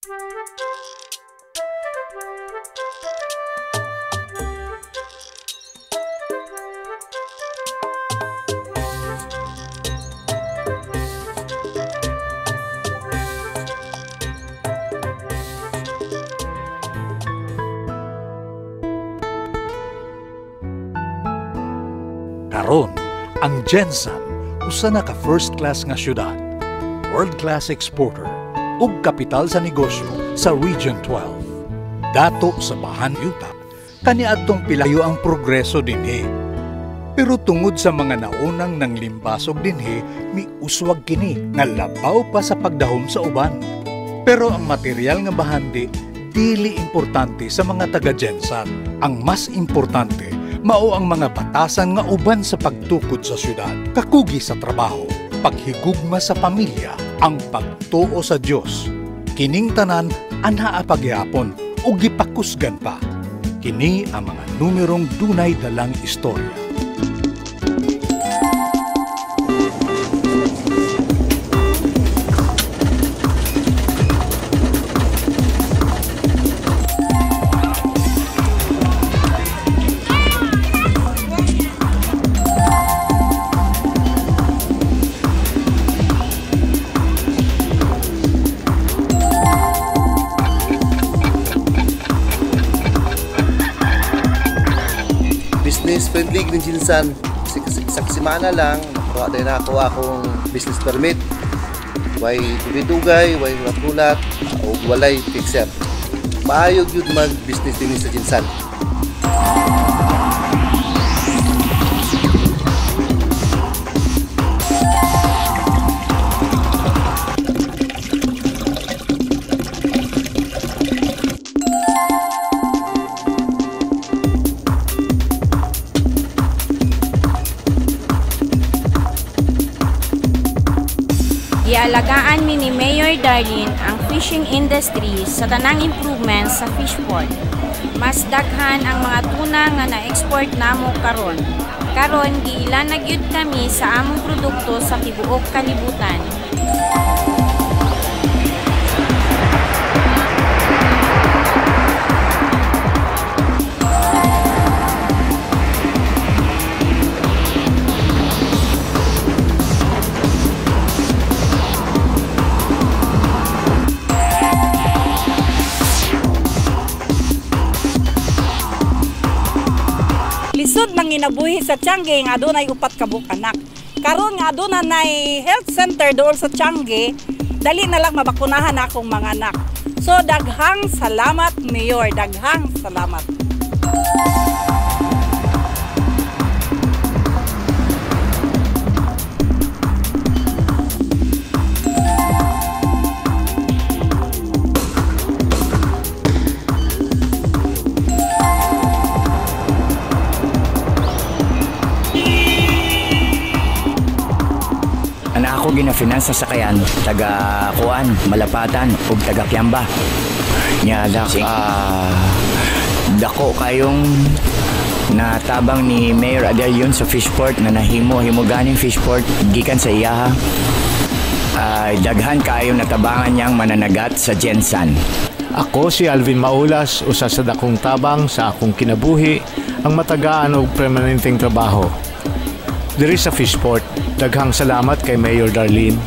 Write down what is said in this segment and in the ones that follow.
Karon, ang Gensan usa na ka first class nga syudad, world class exporter ug kapital sa negosyo sa Region 12. Dato sa bahan yuta, kaniadtong pilayo ang progreso dinhi. Pero tungod sa mga naunang nang limbasog dinhi, miuswag kini nga labaw pa sa pagdahom sa uban. Pero ang material nga bahandi dili importante sa mga taga Gensan. Ang mas importante mao ang mga batasan nga uban sa pagtukod sa syudad, kakugi sa trabaho, paghigugma sa pamilya, ang pagtuo sa Dios. Kining tanan anhaa pagyapon ug gipakusgan pa. Kini ang mga numerong dunay dalang istorya. Business friendly ng Gensan. Isang semana lang nakuha din ako akong business permit. Way dugay, way ulat-ulat o walay fixer. Maayog yun mag-business din sa Gensan. Ialagaan ni Mayor Darlene ang fishing industry sa tanang improvements sa fishport. Mas daghan ang mga tuna nga na-export namo karon. Karon giilan na gyud kami sa among produkto sa tibuok kalibutan. Lisod nang inabuhi sa Tiangge nga adunay upat ka anak. Karon nga aduna nay health center dool sa Tiangge, dali na lang mabakunahan akong mga anak. So daghang salamat Mayor, daghang salamat. Ako gina-finance sa sakayan, taga Kuan, Malapatan, ug taga Kiamba. Nya dako kayong natabang ni Mayor Adelion sa fishport na nahimo ganing fishport gikan sa iyaha. Daghan kayong natabangan niyang mananagat sa Gensan. Ako si Alvin Maulas, usa sa dakong tabang sa akong kinabuhi, ang matagaan og permanenteng trabaho diri sa fishport. Daghang salamat kay Mayor Darlene.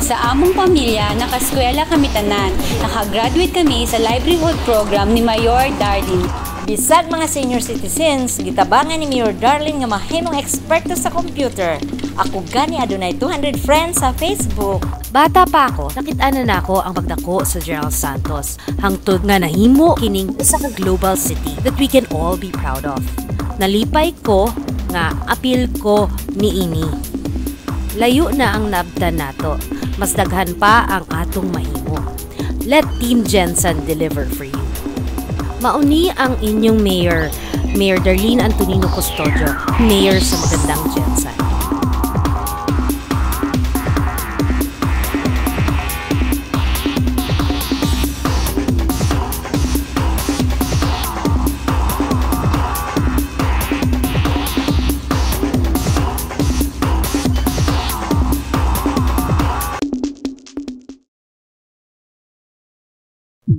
Sa among pamilya, nakaskwela kami tanan. Nakagraduate kami sa livelihood program ni Mayor Darlene. Bisag mga senior citizens, gitabangan ni Mayor Darlene nga mahimong eksperto sa computer. Ako gani adunay 200 friends sa Facebook. Bata pa ako, nakit-anan nako ang pagdako sa General Santos. Hangtod nga nahimo kining usa ka global city that we can all be proud of. Nalipay ko nga apil ko niini. Layo na ang nabdan nato. mas daghan pa ang atong mahimo. Let Team Jensen deliver for you. Mauni ang inyong Mayor, Mayor Darlene Antonino Custodio, Mayor sa Magandang Jensen.